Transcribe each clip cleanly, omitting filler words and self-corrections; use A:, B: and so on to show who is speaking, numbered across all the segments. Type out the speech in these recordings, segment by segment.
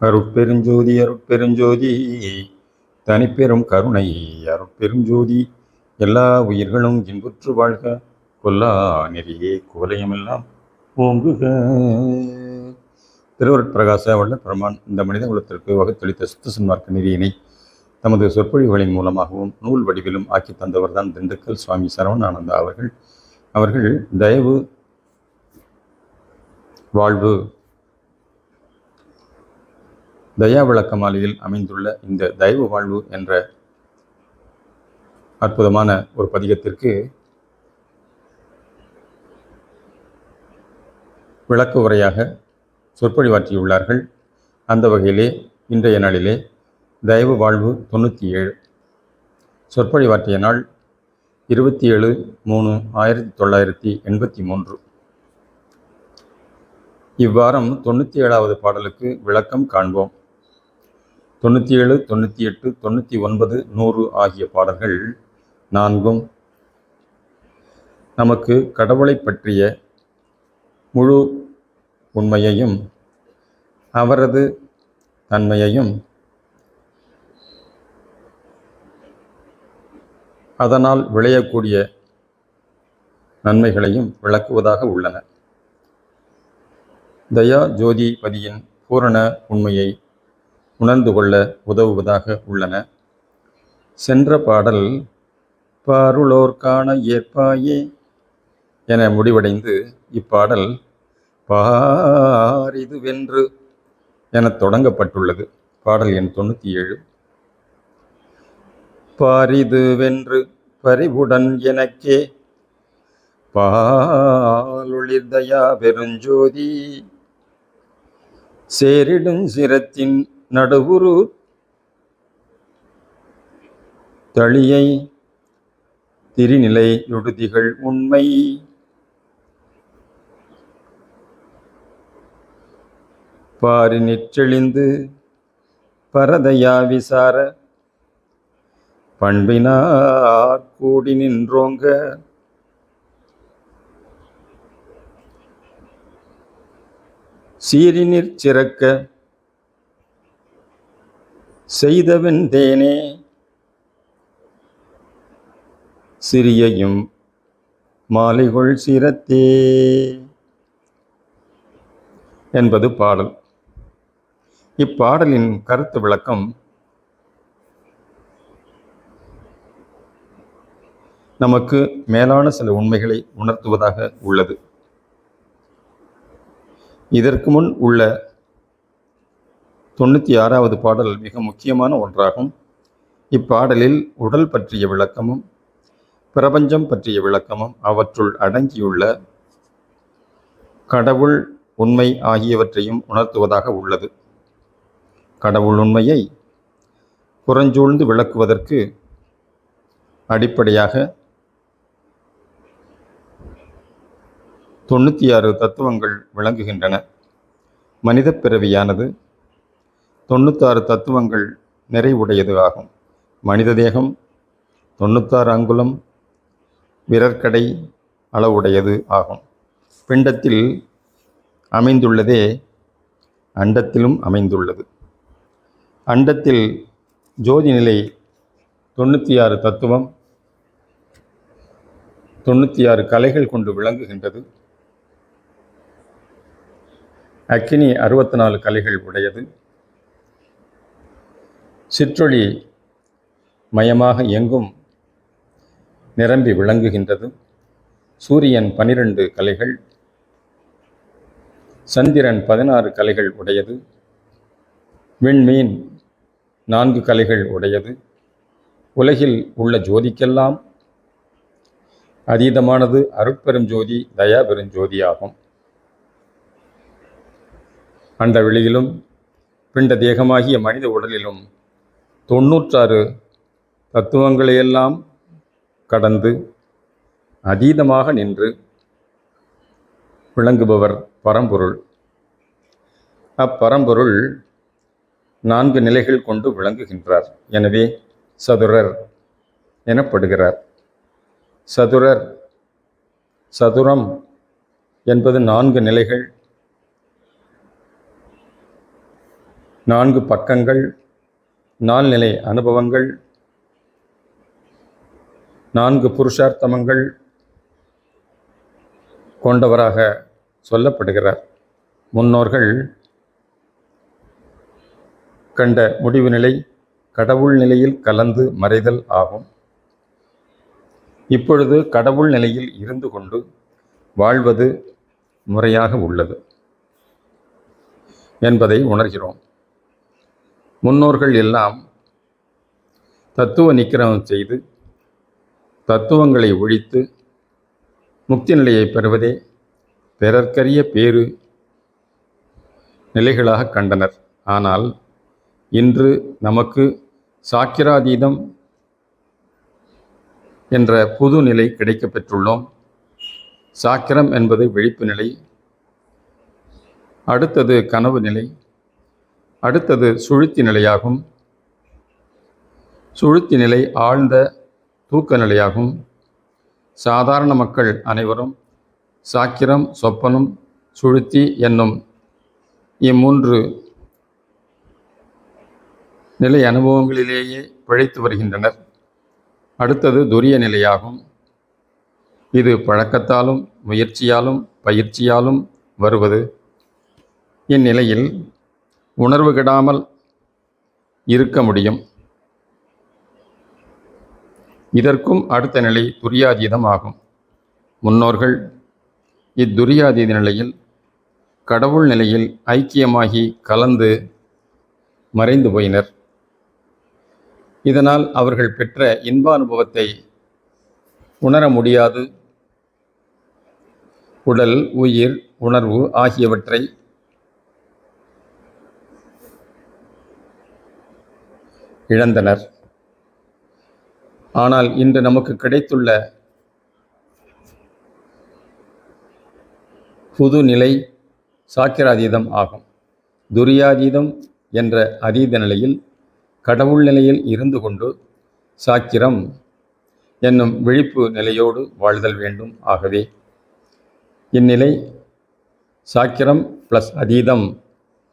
A: அருட்பெருஞ்சோதி அருட்பெருஞ்சோதி தனிப்பெரும் கருணை அருட்பெருஞ்சோதி எல்லா உயிர்களும் இன்புற்று வாழ்க கொல்லா நெறியே குவலயமெல்லாம் ஓங்குக. திருவருட்பிரகாச வல்ல பெருமான் இந்த மனித குலத்திற்கு வகுத்தளித்த சுத்த சன்மார்க்க நெறியினை தமது சொற்பொழிவுகளின் மூலமாகவும் நூல் வடிவிலும் ஆக்கி தந்தவர்தான் திண்டுக்கல் சுவாமி சரவணானந்தா அவர்கள் தயவு வாழ்வு தயா விளக்க மாலையில் அமைந்துள்ள இந்த தயவு வாழ்வு என்ற அற்புதமான ஒரு பதிகத்திற்கு விளக்க உரையாக சொற்பொழிவாற்றியுள்ளார்கள். அந்த வகையிலே இன்றைய நாளிலே தயவு வாழ்வு 97 சொற்பொழிவாற்றிய நாள் 27/3/1983. இவ்வாரம் 97வது பாடலுக்கு விளக்கம் காண்போம். 97, 98, 99, 100 ஆகிய பாடல்கள் நான்கும் நமக்கு கடவுளை பற்றிய முழு உண்மையையும் அவரது தன்மையையும் அதனால் விளையக்கூடிய நன்மைகளையும் விளக்குவதாக உள்ளன. தயா ஜோதிபதியின் பூரண உண்மையை உணர்ந்து கொள்ள உதவுவதாக உள்ளன. சென்ற பாடல் பாருளோர்காண ஏற்பாயே என முடிவடைந்து இப்பாடல் பாரிதுவென்று என தொடங்கப்பட்டுள்ளது. பாடல் எண் 97. பாரிதுவென்று பரிவுடன் எனக்கே பாலொளிர் தயா பெருஞ்சோதி சேரிடும் சிரத்தின் நடுவுரு தளியை திரிநிலை யுடுதிகள் உண்மை பாரி நிற்றெளிந்து பரதயா விசார பண்பினார் கூடி நின்றோங்க சீரினிற் சிறக்க செய்தவன் தேனே சிறியையும் மாலைகொள் சிரத்தே என்பது பாடல். இப்பாடலின் கருத்து விளக்கம் நமக்கு மேலான சில உண்மைகளை உணர்த்துவதாக உள்ளது. இதற்கு முன் உள்ள 96வது பாடல் மிக முக்கியமான ஒன்றாகும். இப்பாடலில் உடல் பற்றிய விளக்கமும் பிரபஞ்சம் பற்றிய விளக்கமும் அவற்றுள் அடங்கியுள்ள கடவுள் உண்மை ஆகியவற்றையும் உணர்த்துவதாக உள்ளது. கடவுள் உண்மையை புறஞ்சூழ்ந்து விளக்குவதற்கு அடிப்படையாக 96 தத்துவங்கள் விளங்குகின்றன. மனித பிறவியானது 96 தத்துவங்கள் நிறைவுடையது ஆகும். மனித தேகம் 96 அங்குலம் விரற்கடை அளவுடையது ஆகும். பிண்டத்தில் அமைந்துள்ளதே அண்டத்திலும் அமைந்துள்ளது. அண்டத்தில் ஜோதி நிலை 96 தத்துவம் 96 கலைகள் கொண்டு விளங்குகின்றது. அக்கினி 64 கலைகள் உடையது. சிற்றொளி மயமாக எங்கும் நிரம்பி விளங்குகின்றது. சூரியன் 12 கலைகள், சந்திரன் 16 கலைகள் உடையது. விண்மீன் 4 கலைகள் உடையது. உலகில் உள்ள ஜோதிக்கெல்லாம் அதீதமானது அருட்பெரும் ஜோதி தயா பெருஞ்சோதி ஆகும். அண்ட வெளியிலும் பிண்ட தேகமாகிய மனித உடலிலும் 96 தத்துவங்களையெல்லாம் கடந்து அதீதமாக நின்று விளங்குபவர் பரம்பொருள். அப்பரம்பொருள் 4 நிலைகள் கொண்டு விளங்குகின்றார். எனவே சதுரர் எனப்படுகிறார். சதுரம் என்பது 4 நிலைகள். 4 பக்கங்கள், நால்நிலை அனுபவங்கள், 4 புருஷார்த்தமங்கள் கொண்டவராக சொல்லப்படுகிறார். முன்னோர்கள் கண்ட முடிவு நிலை கடவுள் நிலையில் கலந்து மறைதல் ஆகும். இப்பொழுது கடவுள் நிலையில் இருந்து கொண்டு வாழ்வது முறையாக உள்ளது என்பதை உணர்கிறோம். முன்னோர்கள் எல்லாம் தத்துவ நிக்கிரமம் செய்து தத்துவங்களை ஒழித்து முக்தி நிலையை பெறுவதே பிறர்க்கரிய பேறு நிலைகளாக கண்டனர். ஆனால் இன்று நமக்கு சாக்கிராதீதம் என்ற புது நிலை கிடைக்கப் பெற்றுள்ளோம். சாக்கிரம் என்பது விழிப்பு நிலை, அடுத்தது கனவு நிலை, அடுத்தது சுழுத்தி நிலையாகும். சுழுத்தி நிலை ஆழ்ந்த தூக்க நிலையாகும். சாதாரண மக்கள் அனைவரும் சாக்கிரம், சொப்பனம், சுழுத்தி என்னும் இம்மூன்று நிலை அனுபவங்களிலேயே பிழைத்து வருகின்றனர். அடுத்தது துரிய நிலையாகும். இது பழக்கத்தாலும் முயற்சியாலும் பயிற்சியாலும் வருவது. இந்நிலையில் உணர்வு கெடாமல் இருக்க முடியும். இதற்கும் அடுத்த நிலை துரியாதீதம் ஆகும். முன்னோர்கள் இத்துரியாதீத நிலையில் கடவுள் நிலையில் ஐக்கியமாகி கலந்து மறைந்து போயினர். இதனால் அவர்கள் பெற்ற இன்ப அனுபவத்தை உணர முடியாது. உடல், உயிர், உணர்வு ஆகியவற்றை இழந்தனர். ஆனால் இன்று நமக்கு கிடைத்துள்ள புது நிலை சாக்கிராதீதம் ஆகும். துரியாதீதம் என்ற அதீத நிலையில் கடவுள் நிலையில் இருந்து கொண்டு சாக்கிரம் என்னும் விழிப்பு நிலையோடு வாழ்தல் வேண்டும். ஆகவே இந்நிலை சாக்கிரம் ப்ளஸ் அதீதம்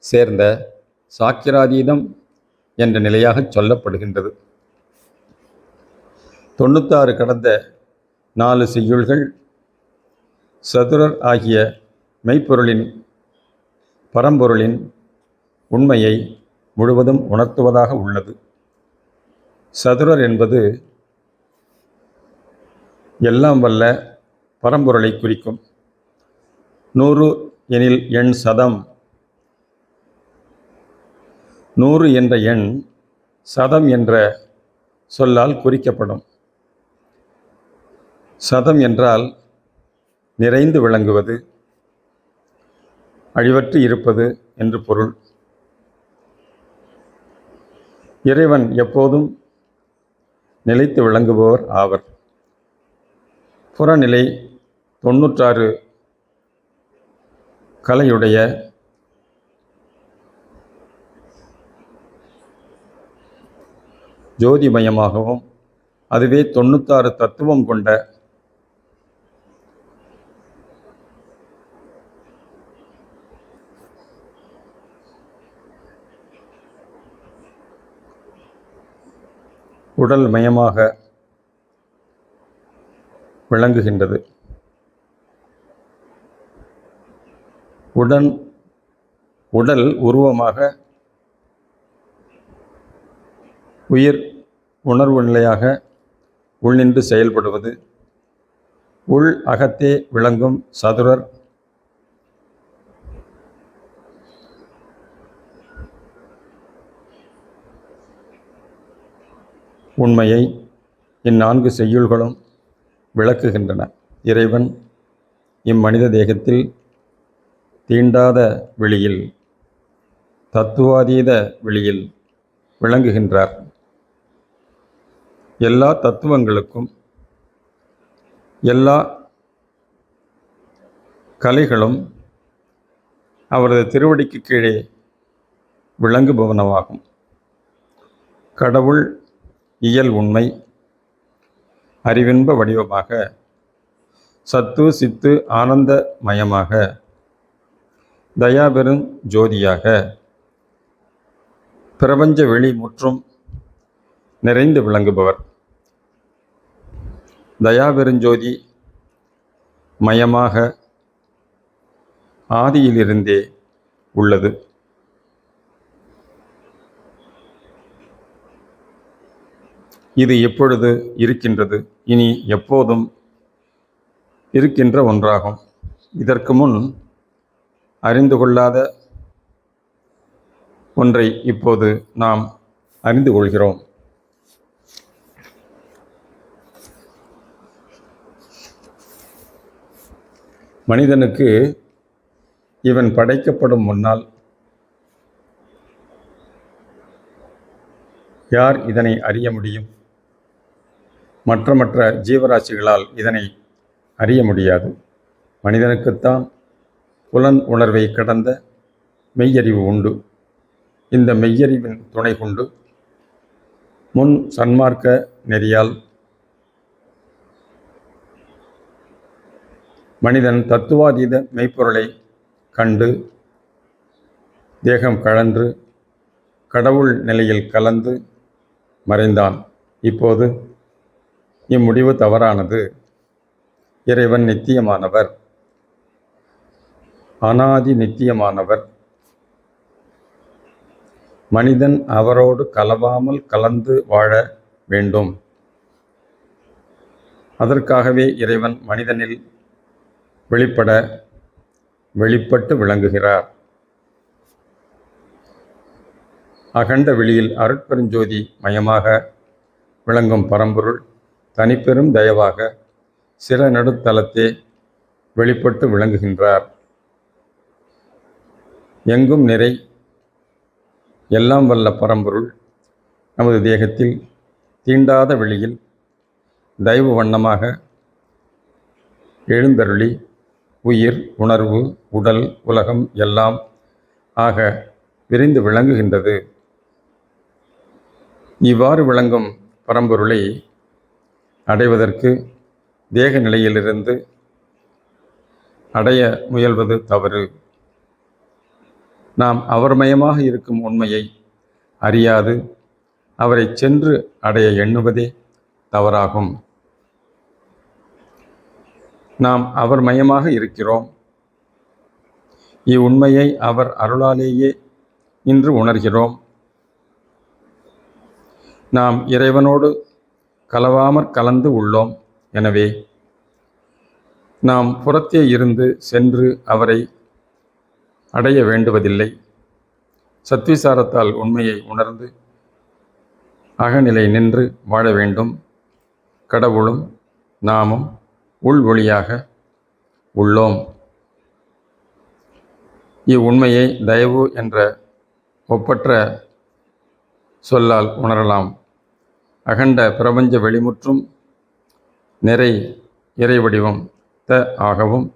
A: சேர்ந்த சாக்கிராதீதம் என்ற நிலையாக சொல்லப்படுகின்றது. 96 கடந்த 4 செய்யுள்கள் சதுரர் ஆகிய மெய்ப்பொருளின் பரம்பொருளின் உண்மையை முழுவதும் உணர்த்துவதாக உள்ளது. சதுரர் என்பது எல்லாம் வல்ல பரம்பொருளை குறிக்கும். 100 எனில் எண் சதம். 100 என்ற எண் சதம் என்ற சொல்லால் குறிக்கப்படும். சதம் என்றால் நிறைந்து விளங்குவது, அழிவற்று இருப்பது என்று பொருள். இறைவன் எப்போதும் நிலைத்து விளங்குபவர் ஆவர். புறநிலை 96 கலையுடைய ஜோதிமயமாகவும் அதுவே 96 தத்துவம் கொண்ட உடல் மயமாக விளங்குகின்றது. உடல் உருவமாக, உயிர் உணர்வு நிலையாக உள்நின்று செயல்படுவது. உள் அகத்தே விளங்கும் சதுரர் உண்மையை இந்நான்கு செய்யுள்களும் விளக்குகின்றன. இறைவன் இம்மனித தேகத்தில் தீண்டாத வெளியில், தத்துவாதீத வெளியில் விளங்குகின்றார். எல்லா தத்துவங்களுக்கும் எல்லா கலைகளும் அவரது திருவடிக்கு கீழே விளங்குபவனமாகும். கடவுள் இயல் உண்மை அறிவின்ப வடிவமாக, சத்து சித்து ஆனந்த மயமாக, தயாபெரும் ஜோதியாக, பிரபஞ்ச வெளி முற்றும் நிறைந்து விளங்குபவர். தயாபெருஞ்சோதி மயமாக ஆதியிலிருந்தே உள்ளது. இது எப்பொழுது இருக்கின்றது, இனி எப்போதும் இருக்கின்ற ஒன்றாகும். இதற்கு முன் அறிந்து கொள்ளாத ஒன்றை இப்போது நாம் அறிந்து கொள்கிறோம். மனிதனுக்கு இவன் படைக்கப்படும் முன்னால் யார் இதனை அறிய முடியும்? மற்ற ஜீவராசிகளால் இதனை அறிய முடியாது. மனிதனுக்குத்தான் புலன் உணர்வை கடந்த மெய்யறிவு உண்டு. இந்த மெய்யறிவின் துணை கொண்டு முன் சன்மார்க்க நெறியால் மனிதன் தத்துவாதீத மெய்ப்பொருளை கண்டு தேகம் கழன்று கடவுள் நிலையில் கலந்து மறைந்தான். இப்போது இம்முடிவு தவறானது. இறைவன் நித்தியமானவர், அனாதி நித்தியமானவர். மனிதன் அவரோடு கலவாமல் கலந்து வாழ வேண்டும். அதற்காகவே இறைவன் மனிதனில் வெளிப்பட்டு விளங்குகிறார். அகண்ட வெளியில் அருட்பெருஞ்சோதி மயமாக விளங்கும் பரம்பொருள் தனிப்பெரும் தயவாக சிற நடுத்தலத்தே வெளிப்பட்டு விளங்குகின்றார். எங்கும் நிறை எல்லாம் வல்ல பரம்பொருள் நமது தேகத்தில் தீண்டாத வெளியில் தயவு வண்ணமாக எழுந்தருளி உயிர், உணர்வு, உடல், உலகம் எல்லாம் ஆக விரிந்து விளங்குகின்றது. இவ்வாறு விளங்கும் பரம்பொருளை அடைவதற்கு தேக நிலையிலிருந்து அடைய முயல்வது தவறு. நாம் அவர்மயமாக இருக்கும் உண்மையை அறியாது அவரை சென்று அடைய எண்ணுவதே தவறாகும். நாம் அவர் மயமாக இருக்கிறோம். இவ்வுண்மையை அவர் அருளாலேயே இன்று உணர்கிறோம். நாம் இறைவனோடு கலவாமற் கலந்து உள்ளோம். எனவே நாம் புறத்தே இருந்து சென்று அவரை அடைய வேண்டுவதில்லை. சத்விசாரத்தால் உண்மையை உணர்ந்து அகநிலை நின்று வாழ வேண்டும். கடவுளும் நாமும் உள் ஒளியாக உள்ளோம். இவ்வுண்மையை தயவு என்ற ஒப்பற்ற சொல்லால் உணரலாம். அகண்ட பிரபஞ்ச வெளிமுற்றும் நிறை இறை வடிவம் த ஆகவும்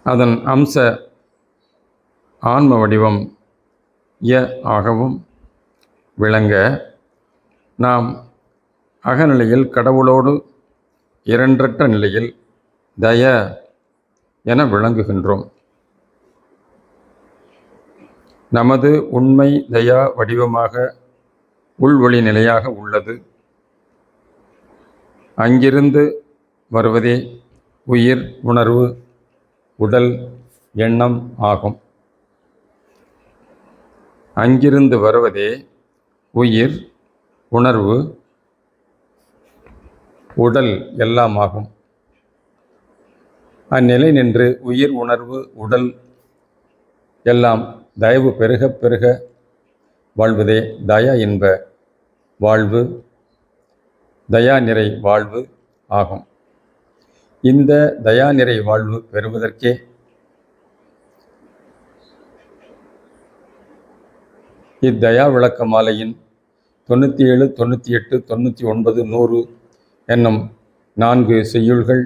A: அதன் அம்ச ஆன்ம வடிவம் ய ஆகவும் விளங்க நாம் அகநிலையில் கடவுளோடு இரண்டற்ற நிலையில் தய என விளங்குகின்றோம். நமது உண்மை தயா வடிவமாக உள்வொளி நிலையாக உள்ளது. அங்கிருந்து வருவதே உயிர், உணர்வு, உடல், எண்ணம் ஆகும். அங்கிருந்து வருவதே உயிர், உணர்வு, உடல் எல்லாம் ஆகும். அந்நிலை நின்று உயிர், உணர்வு, உடல் எல்லாம் தயவு பெருக பெருக வாழ்வதே தயா இன்ப வாழ்வு, தயா நிறை வாழ்வு ஆகும். இந்த தயா நிறை வாழ்வு பெறுவதற்கே இத்தயா விளக்க மாலையின் 97, 98, 99, 100 என்னும் 4 செய்யுள்கள்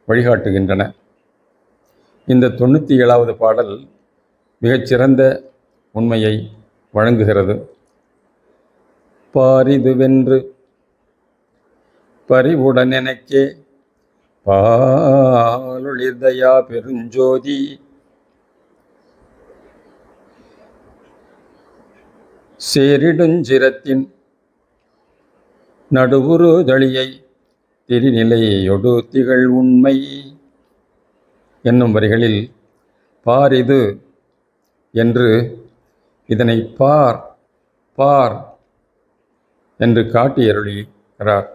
A: வழிகாட்டுகின்றன. இந்த 97வது பாடல் மிகச்சிறந்த உண்மையை வழங்குகிறது. பாரிதுவென்று பறிவுடன் எனக்கே பாலொளிர் தயா பெருஞ்சோதி சேரிடுஞ்சிரத்தின் நடுவுறு தளியை திருநிலையொடு திகழ் உண்மை என்னும் வரிகளில் பாரிது என்று இதனை பார் பார் என்று காட்டி அருளுகிறார்,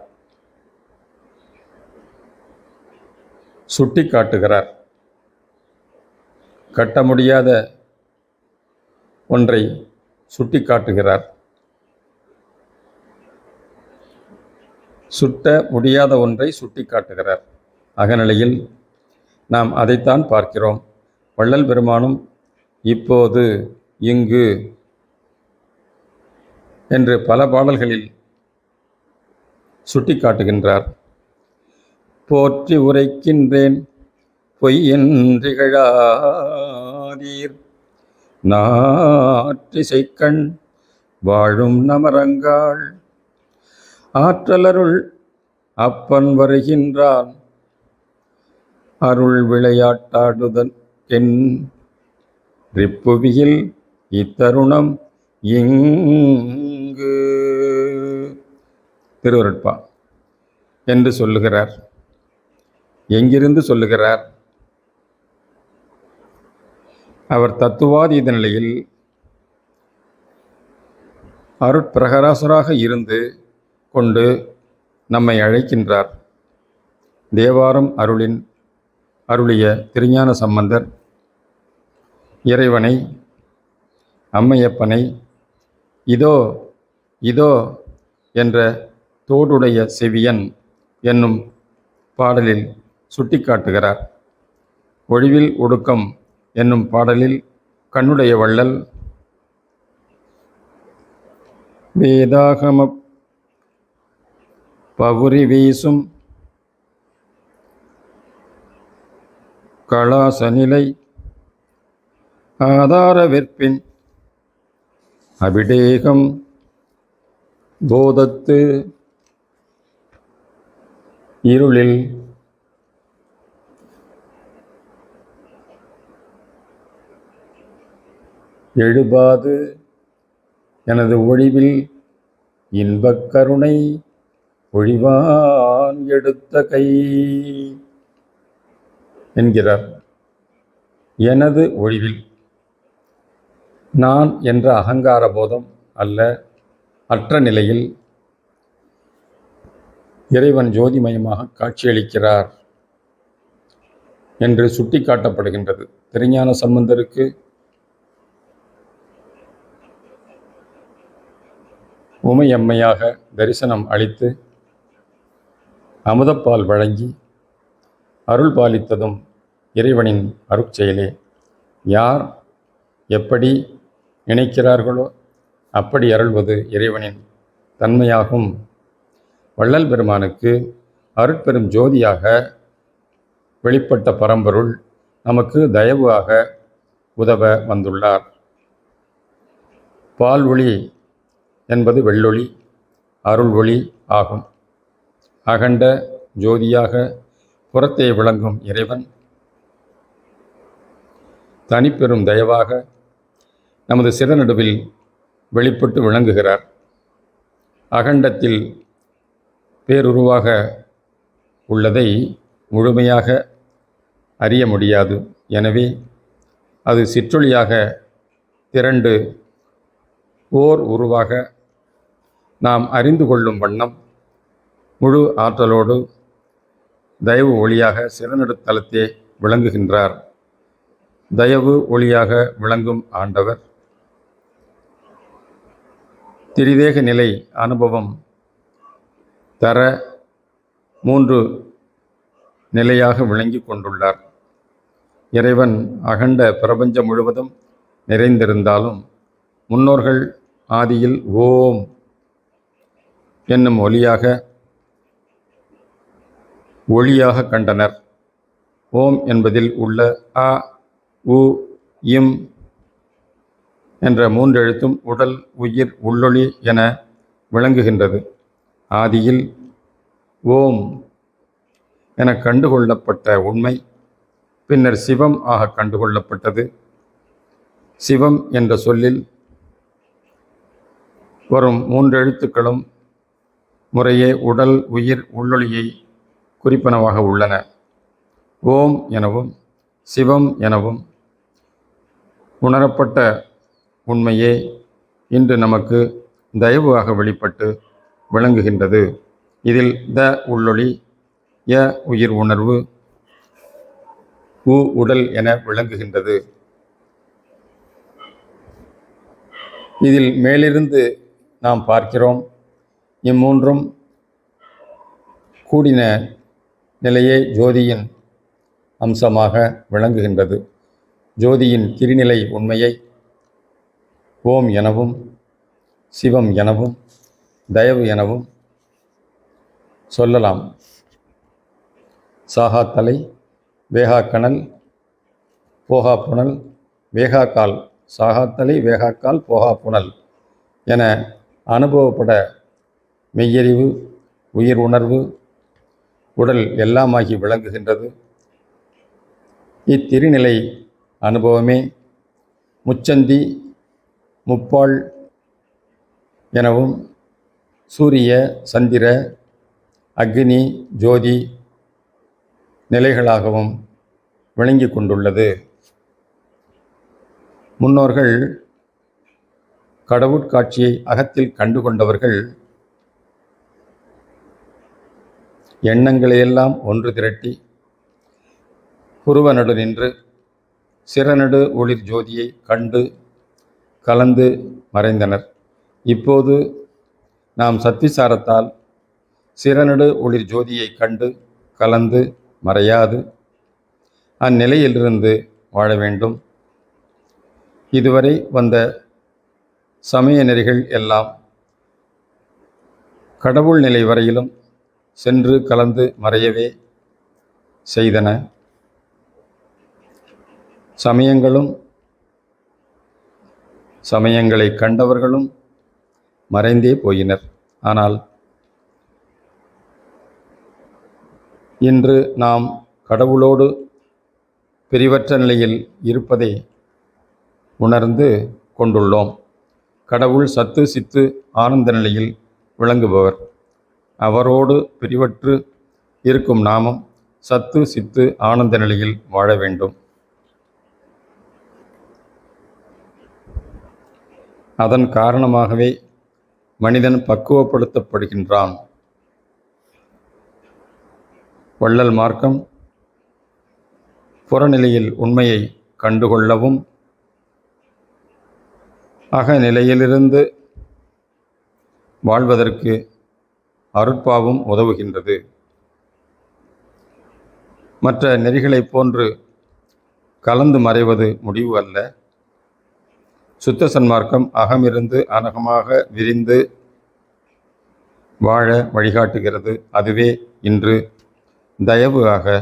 A: சுட்டி காட்டுகிறார். கட்ட முடியாத ஒன்றை சுட்டி காட்டுகிறார். சுட்ட முடியாத ஒன்றை சுட்டி காட்டுகிறார். அகநிலையில் நாம் அதைத்தான் பார்க்கிறோம். வள்ளல் பெருமானும் இப்போது, இங்கு என்று பல பாடல்களில் சுட்டி காட்டுகின்றார். போற்றி உரைக்கின்றேன் பொய்யென்றிகழாதீர், நாற்றிசைக்கண் வாழும் நமரங்காள், ஆற்றலருள் அப்பன் வருகின்றான், அருள் விளையாட்டாடுதன் என் ரிப்புவியில் இத்தருணம் இங்கு திருவருட்பா என்று சொல்லுகிறார். எங்கிருந்து சொல்லுகிறார்? அவர் தத்துவாதீத நிலையில் அருட்பிரகராசராக இருந்து கொண்டு நம்மை அழைக்கின்றார். தேவாரம் அருளிய திருஞான சம்பந்தர் இறைவனை, அம்மையப்பனை இதோ இதோ என்ற தோடுடைய செவியன் என்னும் பாடலில் சுட்டிக்காட்டுகிறார். ஒழிவில் ஒடுக்கம் என்னும் பாடலில் கண்ணுடைய வள்ளல் வேதாகம பவுரி வீசும் களாசநிலை ஆதார வெற்பின் அபிடேகம் போதத்து இருளில் எழுபாது எனது ஒழிவில் இன்பக் கருணை ஒழிவான் எடுத்த கை என்கிறார். எனது ஒழிவில் நான் என்ற அகங்கார போதம் அல்ல, அற்ற நிலையில் இறைவன் ஜோதிமயமாக காட்சியளிக்கிறார் என்று சுட்டி காட்டப்படுகின்றது. திருஞான சம்பந்தருக்கு உமையம்மையாக தரிசனம் அளித்து அமுதப்பால் வழங்கி அருள் பாலித்ததும் இறைவனின் அருட்செயலே. யார் எப்படி நினைக்கிறார்களோ அப்படி அருள்வது இறைவனின் தன்மையாகும். வள்ளல் பெருமானுக்கு அருட்பெரும் ஜோதியாக வெளிப்பட்ட பரம்பொருள் நமக்கு தயவாக உதவ வந்துள்ளார். பால் ஒளி என்பது வெள்ளொளி, அருள் ஒளி ஆகும். அகண்ட ஜோதியாக புறத்தே விளங்கும் இறைவன் தனிப்பெரும் தயவாக நமது சிறநடுவில் வெளிப்பட்டு விளங்குகிறார். அகண்டத்தில் பேருருவாக உள்ளதை முழுமையாக அறிய முடியாது. எனவே அது சிற்றொளியாக திரண்டு ஓர் உருவாக நாம் அறிந்து கொள்ளும் வண்ணம் முழு ஆற்றலோடு தயவு ஒளியாக சிறநடுத்தலத்தே விளங்குகின்றார். தயவு ஒளியாக விளங்கும் ஆண்டவர் திரிதேக நிலை அனுபவம் தர 3 நிலையாக விளங்கி கொண்டுள்ளார். இறைவன் அகண்ட பிரபஞ்சம் முழுவதும் நிறைந்திருந்தாலும் முன்னோர்கள் ஆதியில் ஓம் என்னும் ஒளியாக கண்டனர். ஓம் என்பதில் உள்ள அ, உ, இம் என்ற 3 எழுத்தும் உடல், உயிர், உள்ளொளி என விளங்குகின்றது. ஆதியில் ஓம் என கண்டுகொள்ளப்பட்ட உண்மை பின்னர் சிவம் ஆக கண்டுகொள்ளப்பட்டது. சிவம் என்ற சொல்லில் வரும் 3 எழுத்துக்களும் முறையே உடல், உயிர், உள்ளொளியை குறிப்பனவாக உள்ளன. ஓம் எனவும் சிவம் எனவும் உணரப்பட்ட உண்மையே இன்று நமக்கு தயவாக வெளிப்பட்டு விளங்குகின்றது. இதில் த உள்ளொளி, ய உயிர் உணர்வு, உ உடல் என விளங்குகின்றது. இதில் மேலிருந்து நாம் பார்க்கிறோம். இம்மூன்றும் கூடின நிலையே ஜோதியின் அம்சமாக விளங்குகின்றது. ஜோதியின் திருநிலை உண்மையை ஓம் எனவும் சிவம் எனவும் தயவு எனவும் சொல்லலாம். சாகாத்தலை, வேகாக்கணல், போகா புனல், வேகாக்கால், சாகாத்தலை, வேகாக்கால், போகா புனல் என அனுபவப்பட மெய்யறிவு, உயிர் உணர்வு, உடல் எல்லாமாகி விளங்குகின்றது. இத்திருநிலை அனுபவமே முச்சந்தி, முப்பால் எனவும் சூரிய, சந்திர, அக்னி, ஜோதி நிலைகளாகவும் விளங்கி கொண்டுள்ளது. முன்னோர்கள் கடவுட்காட்சியை அகத்தில் கண்டுகொண்டவர்கள் எண்ணங்களையெல்லாம் ஒன்று திரட்டி புருவநடு நின்று சிறநடு ஒளிர் ஜோதியை கண்டு கலந்து மறைந்தனர். இப்போது நாம் சத்விசாரத்தால் சிறநடு ஒளிர் ஜோதியை கண்டு கலந்து மறையாது அந்நிலையிலிருந்து வாழ வேண்டும். இதுவரை வந்த சமய நெறிகள் எல்லாம் கடவுள் நிலை வரையிலும் சென்று கலந்து மறையவே செய்தன. சமயங்களை கண்டவர்களும் மறைந்தே போயினர். ஆனால் இன்று நாம் கடவுளோடு பிரிவற்ற நிலையில் இருப்பதை உணர்ந்து கொண்டுள்ளோம். கடவுள் சத்து சித்து ஆனந்த நிலையில் விளங்குபவர். அவரோடு பிரிவற்று இருக்கும் நாமும் சத்து சித்து ஆனந்த நிலையில் வாழ வேண்டும். அதன் காரணமாகவே மனிதன் பக்குவப்படுத்தப்படுகின்றான். வள்ளல் மார்க்கம் புறநிலையில் உண்மையை கண்டுகொள்ளவும் அகநிலையிலிருந்து வாழ்வதற்கு அருட்பாவும் உதவுகின்றது. மற்ற நெறிகளைப் போன்று கலந்து மறைவது முடிவு அல்ல. சுத்த சன்மார்க்கம் அகமிருந்து அனகமாக விரிந்து வாழ வழிகாட்டுகிறது. அதுவே இன்று தயவு ஆக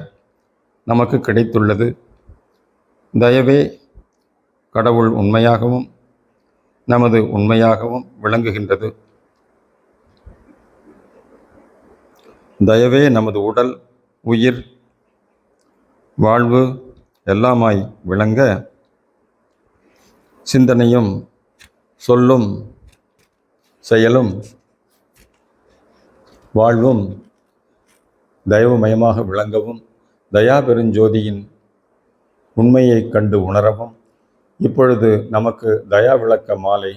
A: நமக்கு கிடைத்துள்ளது. தயவே கடவுள் உண்மையாகவும் நமது உண்மையாகவும் விளங்குகின்றது. தயவே நமது உடல், உயிர், வாழ்வு எல்லாமாய் விளங்க சிந்தனையும் சொல்லும் செயலும் வாழ்வும் தயவுமயமாக விளங்கவும் தயா பெருஞ்சோதியின் உண்மையை கண்டு உணரவும் இப்பொழுது நமக்கு தயா விளக்க மாலை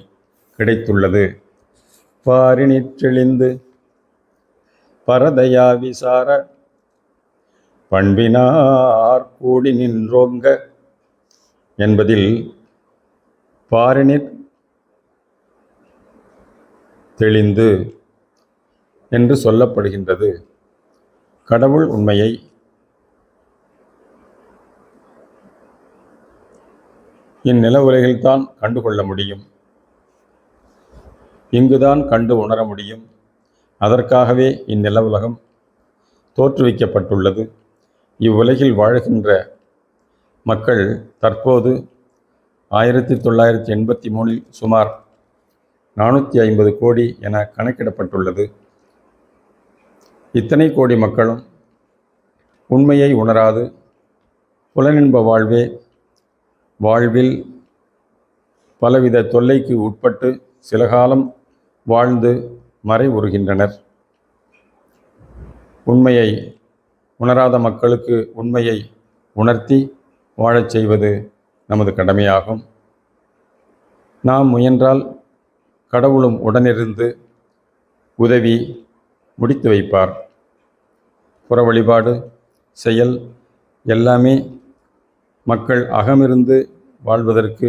A: கிடைத்துள்ளது. பாரினிற்றெளிந்து பரதயா விசார பண்பினார் கூடி நின்றோங்க என்பதில் பாரினிற் தெளிந்து என்று சொல்லப்படுகின்றது. கடவுள் உண்மையை இந்நில உலகில்தான் கண்டுகொள்ள முடியும். இங்குதான் கண்டு உணர முடியும். அதற்காகவே இந்நில உலகம் தோற்றுவிக்கப்பட்டுள்ளது. இவ்வுலகில் வாழ்கின்ற மக்கள் தற்போது 1983 சுமார் 450 கோடி என கணக்கிடப்பட்டுள்ளது. இத்தனை கோடி மக்களும் உண்மையை உணராது புலனின்ப வாழ்வில் பலவித தொல்லைக்கு உட்பட்டு சில காலம் வாழ்ந்து மறை உறுகின்றனர். உண்மையை உணராத மக்களுக்கு உண்மையை உணர்த்தி வாழச் செய்வது நமது கடமையாகும். நாம் முயன்றால் கடவுளும் உடனிருந்து உதவி முடித்து வைப்பார். புற வழிபாடு, செயல் எல்லாமே மக்கள் அகமிருந்து வாழ்வதற்கு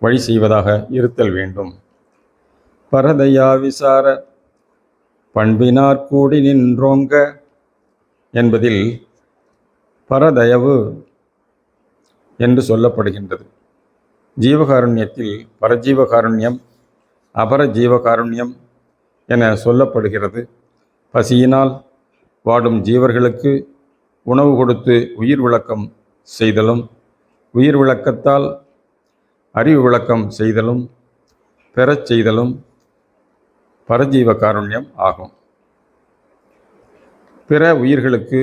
A: வழி செய்வதாக இருத்தல் வேண்டும். பரதயா விசார பண்பினார் கூடி நின்றோங்க என்பதில் பரதயவு என்று சொல்லப்படுகின்றது. ஜீவகாருண்யத்தில் பரஜீவகாருண்யம், அபரஜீவகாருண்யம் என சொல்லப்படுகிறது. பசியினால் வாடும் ஜீவர்களுக்கு உணவு கொடுத்து உயிர் விளக்கம் செய்தலும், உயிர் விளக்கத்தால் அறிவு விளக்கம் செய்தலும் பெறச் செய்தலும் பரஜீவ காருண்யம் ஆகும். பிற உயிர்களுக்கு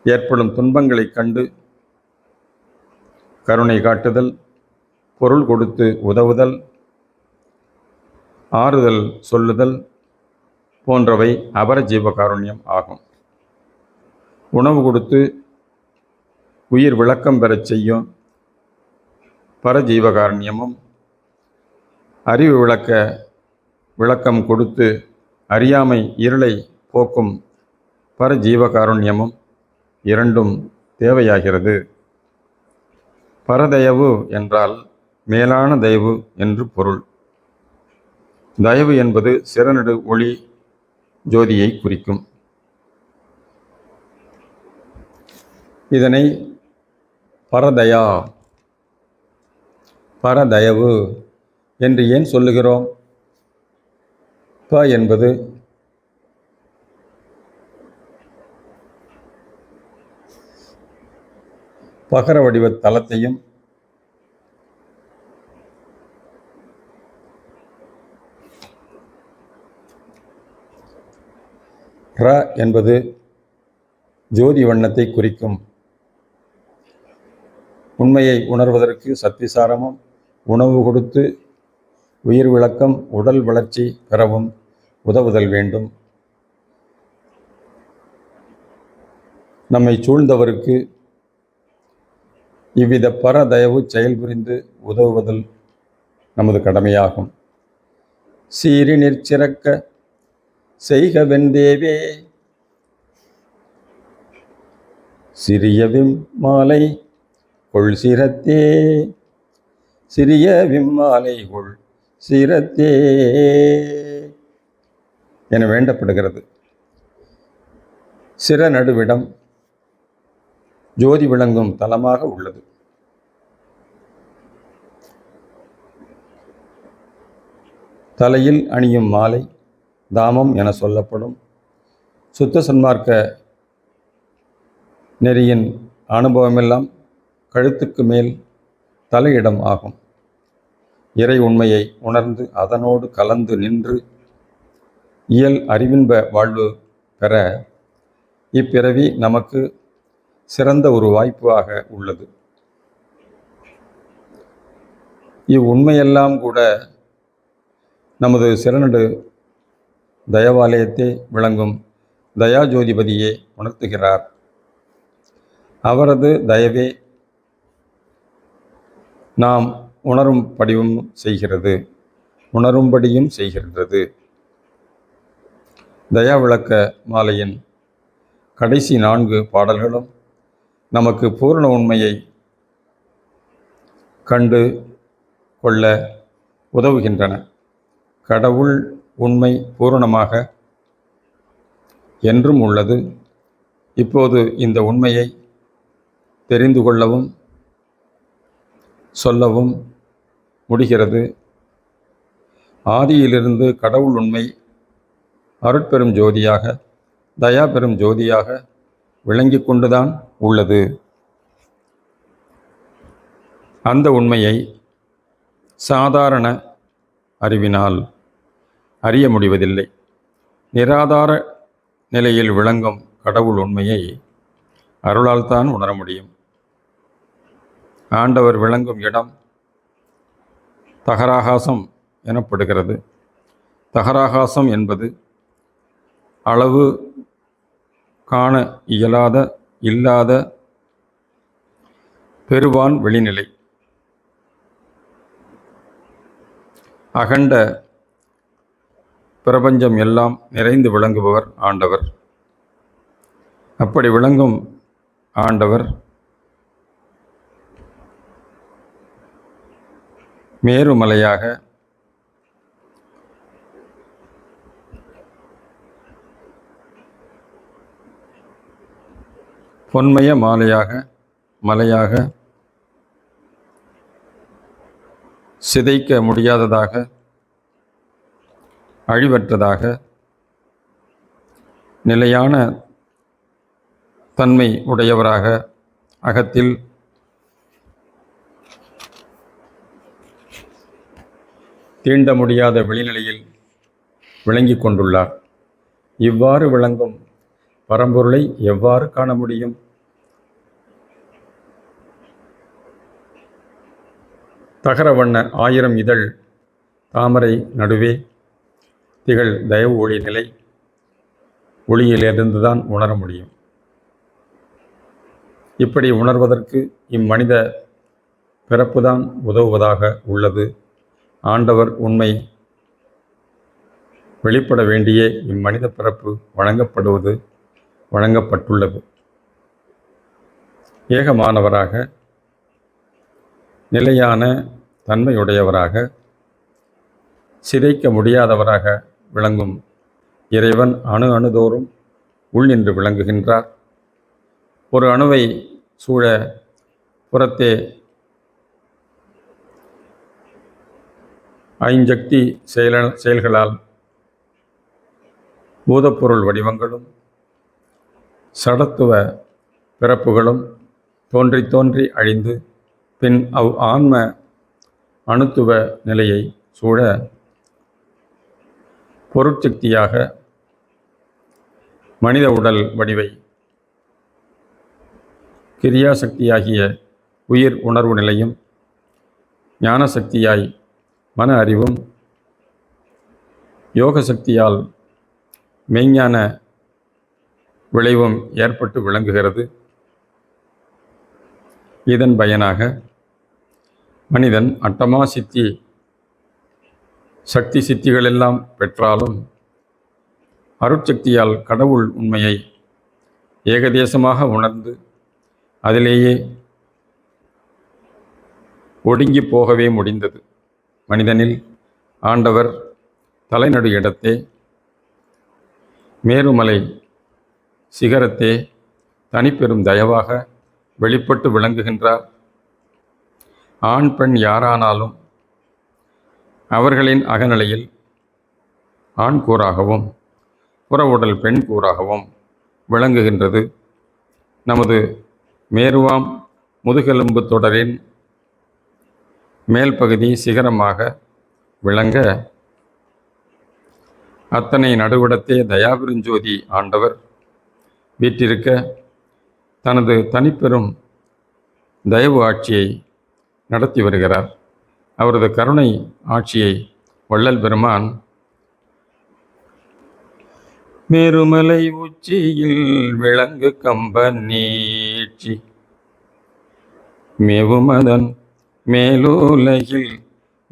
A: ஏற்படும் துன்பங்களைக் கண்டு கருணை காட்டுதல், பொருள் கொடுத்து உதவுதல், ஆறுதல் சொல்லுதல் போன்றவை அபரஜீவ காருண்யம் ஆகும். உணவு கொடுத்து உயிர் விளக்கம் பெறச் செய்யும் பரஜீவகாருண்யமும், அறிவு விளக்கம் கொடுத்து அறியாமை இருளை போக்கும் பரஜீவகாருண்யமும் இரண்டும் தேவையாகிறது. பரதயவு என்றால் மேலான தயவு என்று பொருள். தயவு என்பது சிறநடு ஒளி ஜோதியை குறிக்கும். இதனை பரதயா, பரதயவு என்று ஏன் சொல்லுகிறோம்? ப என்பது பகர வடிவ தலத்தையும், ர என்பது ஜோதி வண்ணத்தை குறிக்கும். உண்மையை உணர்வதற்கு சத்விசாரமும் உணவு கொடுத்து உயிர் விளக்கம் உடல் வளர்ச்சி பெறவும் உதவுதல் வேண்டும். நம்மை சூழ்ந்தவருக்கு இவ்வித பரதயவு செயல்புரிந்து உதவுவதல் நமது கடமையாகும். சீறி நிற்சிறக்க செய்க வெந்தேவே சிறிய மாலை கொள் சிரத்தே, சிறிய விம்மாலை கொள் சிரத்தே என வேண்டப்படுகிறது. சிற நடுவிடம் ஜோதி விளங்கும் தலமாக உள்ளது. தலையில் அணியும் மாலை தாமம் என சொல்லப்படும். சுத்த சன்மார்க்க நெறியின் அனுபவமெல்லாம் கழுத்துக்கு மேல் தலையிடம் ஆகும். இறை உண்மையை உணர்ந்து அதனோடு கலந்து நின்று இயல் அறிவின்ப வாழ்வு பெற இப்பிறவி நமக்கு சிறந்த ஒரு வாய்ப்பாக உள்ளது. இவ்வுண்மையெல்லாம் கூட நமது சிறநடு தயவாலயத்தை விளங்கும் தயாஜோதிபதியே உணர்த்துகிறார். அவரது தயவே நாம் உணரும்படியும் செய்கிறது. தயா விளக்க மாலையின் கடைசி 4 பாடல்களும் நமக்கு பூரண உண்மையை கண்டு கொள்ள உதவுகின்றன. கடவுள் உண்மை பூரணமாக என்றும் உள்ளது. இப்போது இந்த உண்மையை தெரிந்து கொள்ளவும் சொல்லவும் முடிகிறது. ஆதியிலிருந்து கடவுள் உண்மை அருட்பெரும் ஜோதியாக, தயா பெரும் ஜோதியாக விளங்கி கொண்டுதான் உள்ளது. அந்த உண்மையை சாதாரண அறிவினால் அறிய முடிவதில்லை. நிராதார நிலையில் விளங்கும் கடவுள் உண்மையை அருளால் தான் உணர முடியும். ஆண்டவர் விளங்கும் இடம் தகராகாசம் எனப்படுகிறது. தகராகாசம் என்பது அளவு காண இல்லாத பெருவான் வெளிநிலை. அகண்ட பிரபஞ்சம் எல்லாம் நிறைந்து விளங்குபவர் ஆண்டவர். அப்படி விளங்கும் ஆண்டவர் மேருமலையாக பொன்மய மலையாக சிதைக்க முடியாததாக, அழிவற்றதாக, நிலையான தன்மை உடையவராக அகத்தில் தீண்ட முடியாத வெளிநிலையில் விளங்கி கொண்டுள்ளார். இவ்வாறு விளங்கும் பரம்பொருளை எவ்வாறு காண முடியும்? தகர வண்ண 1000 இதழ் தாமரை நடுவே திகழ் தயவு ஒளி நிலை ஒளியிலிருந்துதான் உணர முடியும். இப்படி உணர்வதற்கு இம்மனித பிறப்புதான் உதவுவதாக உள்ளது. ஆண்டவர் உண்மை வெளிப்பட வேண்டிய இம்மனித பிறப்பு வழங்கப்பட்டுள்ளது. ஏகமானவராக, நிலையான தன்மையுடையவராக, சிதைக்க முடியாதவராக விளங்கும் இறைவன் அணுதோறும் உள் நின்று விளங்குகின்றார். ஒரு அணுவை சூழ புறத்தே ஐஞ்சக்தி செயல்களால் பூதப்பொருள் வடிவங்களும் சடத்துவ பிறப்புகளும் தோன்றி அழிந்து பின் ஆன்ம அணுத்துவ நிலையை சூழ பொருட்சக்தியாக மனித உடல் வடிவை கிரியாசக்தியாகிய உயிர் உணர்வு நிலையும், ஞானசக்தியாய் மன அறிவும், யோக சக்தியால் மெய்ஞான விளைவும் ஏற்பட்டு விளங்குகிறது. இதன் பயனாக மனிதன் அட்டமா சக்தி சித்திகளெல்லாம் பெற்றாலும் அருட்சக்தியால் கடவுள் உண்மையை ஏகதேசமாக உணர்ந்து அதிலேயே ஒடுங்கி போகவே முடிந்தது. மனிதனில் ஆண்டவர் தலைநடு இடத்தே மேருமலை சிகரத்தே தனிப்பெரும் தயவாக வெளிப்பட்டு விளங்குகின்றார். ஆண் பெண் யாரானாலும் அவர்களின் அகநிலையில் ஆண் கூறாகவும் புற உடல் பெண் கூறாகவும் விளங்குகின்றது. நமது மேருவாம் முதுகெலும்பு தொடரின் மேல் பகுதி சிகரமாக விளங்க அத்தனை நடுவிடத்தே தயாபெருஞ்சோதி ஆண்டவர் வீற்றிருக்க தனது தனிப்பெரும் தயவு ஆட்சியை நடத்தி வருகிறார். அவரது கருணை ஆட்சியை வள்ளல் பெருமான் மேருமலை உச்சியில் விளங்கு கம்ப நீட்சி மேவுமதன் மேலுலகில்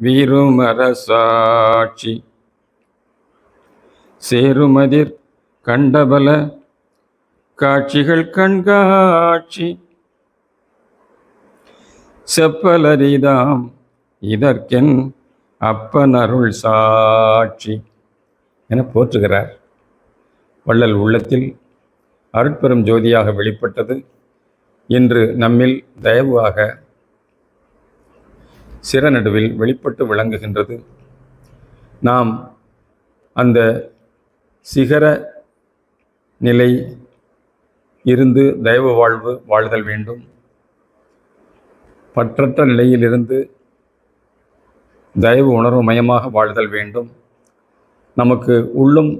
A: வீருமரசாட்சி சேருமதிர் கண்டபல காட்சிகள் கண்காட்சி செப்பலரிதாம் இதற்கென் அப்பனருள் சாட்சி என போற்றுகிறார். வள்ளல் உள்ளத்தில் அருட்பெரும் ஜோதியாக வெளிப்பட்டது இன்று நம்மில் தயவாக சிறநடுவில் வெளிப்பட்டு விளங்குகின்றது. நாம் அந்த சிகர நிலை இருந்து தயவு வாழ்தல் வேண்டும். பற்றற்ற நிலையிலிருந்து தயவு உணர்வு மயமாக வாழ்தல் வேண்டும். நமக்கு உள்ளும்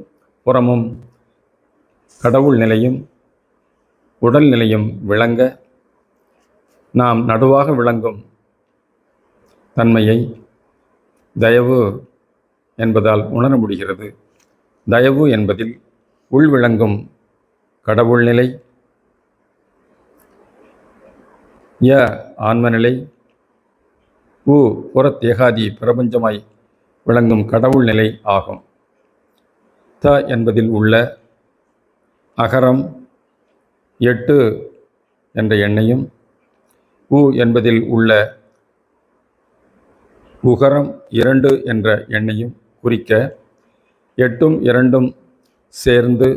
A: புறமும் கடவுள் நிலையும் உடல் நிலையும் விளங்க நாம் நடுவாக விளங்கும் தன்மையை தயவு என்பதால் உணர முடிகிறது. தயவு என்பதில் உள்விளங்கும் கடவுள் நிலை, ஆன்மநிலை, புறத்தேகாதி பிரபஞ்சமாய் விளங்கும் கடவுள் நிலை ஆகும். என்பதில் உள்ள அகரம் 8 என்ற எண்ணையும், என்பதில் உள்ள உகரம் 2 என்ற எண்ணையும் குறிக்க 8ம் 2ம் சேர்ந்து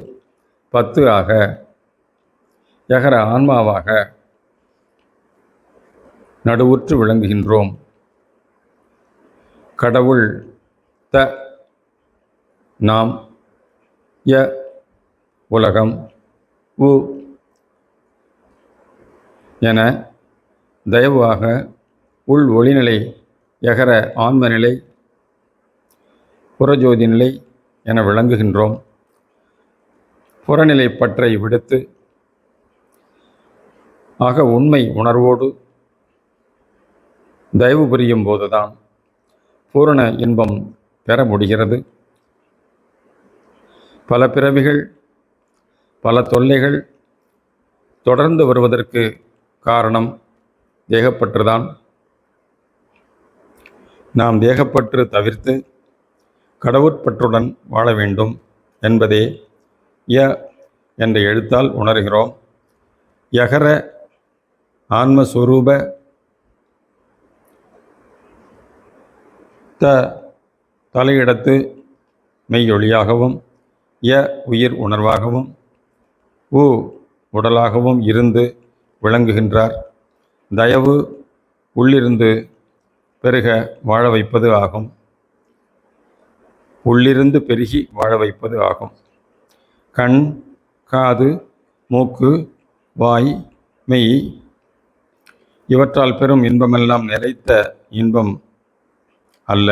A: 10 ஆக யகர ஆன்மாவாக நடுவுற்று விளங்குகின்றோம். கடவுள் நாம், உலகம், என தயவாக உள் ஒளிநிலை, யகர ஆன்மநிலை, புறஜோதி நிலை என விளங்குகின்றோம். புறநிலை பற்றை விடுத்து உண்மை உணர்வோடு தயவு புரியும் போதுதான் பூரண இன்பம் பெற முடிகிறது. பல பிறவிகள், பல தொல்லைகள் தொடர்ந்து வருவதற்கு காரணம் தேகப்பற்றுதான். நாம் தேகப்பற்று தவிர்த்து கடவுட்பற்றுடன் வாழ வேண்டும் என்பதே என்ற எழுத்தால் உணர்கிறோம். யகர ஆன்மஸ்வரூப தலையிடத்து மெய்யொளியாகவும், உயிர் உணர்வாகவும், உடலாகவும் இருந்து விளங்குகின்றார். தயவு உள்ளிருந்து பெருக வாழ வைப்பது ஆகும். உள்ளிருந்து பெருகி வாழ வைப்பது ஆகும். கண், காது, மூக்கு, வாய், மெய் இவற்றால் பெறும் இன்பமெல்லாம் நிலைத்த இன்பம் அல்ல.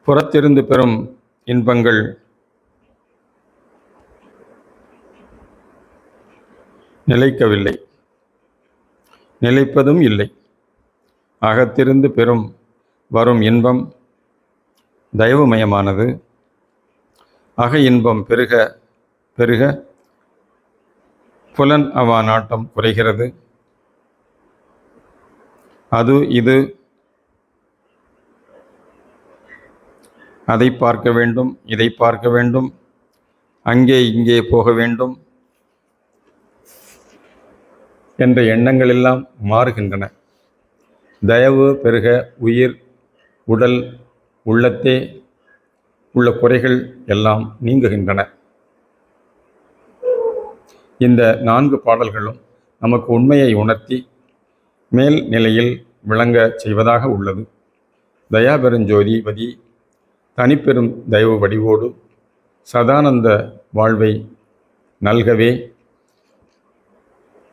A: புறத்திருந்து பெறும் இன்பங்கள் நிலைக்கவில்லை, நிலைப்பதும் இல்லை. அகத்திருந்து வரும் இன்பம் தயவுமயமானது. அக இன்பம் பெருக பெருக புலன் அவா நாட்டம் குறைகிறது. அது இது அதை பார்க்க வேண்டும், இதை பார்க்க வேண்டும், அங்கே இங்கே போக வேண்டும் என்ற எண்ணங்கள் எல்லாம் மாறுகின்றன. தயவு பெருக உயிர், உடல், உள்ளத்தே உள்ள குறைகள் எல்லாம் நீங்குகின்றன. இந்த 4 பாடல்களும் நமக்கு உண்மையை உணர்த்தி மேல் நிலையில் விளங்க செய்வதாக உள்ளது. தயாபெருஞ்சோதிபதி தனிப்பெரும் தயவு வடிவோடு சதானந்த வாழ்வை நல்கவே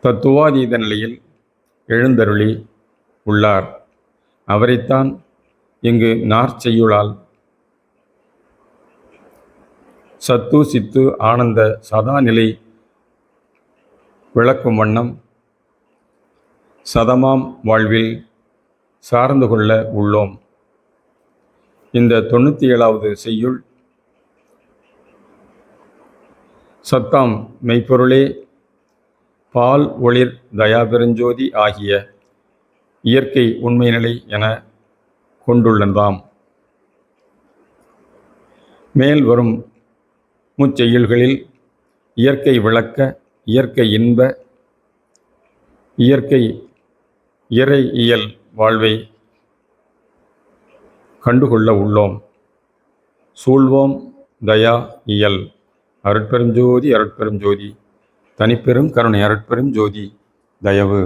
A: தத்துவாதீத நிலையில் எழுந்தருளி உள்ளார். அவரைத்தான் இங்கு நாற்செய்யுளால் சத்து சித்து ஆனந்த சதாநிலை விளக்கும் வண்ணம் சதமாம் வாழ்வில் சார்ந்து கொள்ள உள்ளோம். இந்த 97வது செய்யுள் சத்தாம் மெய்ப்பொருளே பால் ஒளிர் தயாபெருஞ்சோதி ஆகிய இயற்கை உண்மை நிலை என கொண்டுள்ளதாம். மேல் வரும் முச்செய்யுள்களில் இயற்கை விளக்க, இயற்கை இன்ப, இயற்கை இறை இயல் வாழ்வை கண்டுகொள்ள உள்ளோம். சூழ்வோம் தயா இயல். அருட்பெரும் ஜோதி, அருட்பெரும் ஜோதி, தனிப்பெரும் கருணை, அருட்பெரும் ஜோதி, தயவு.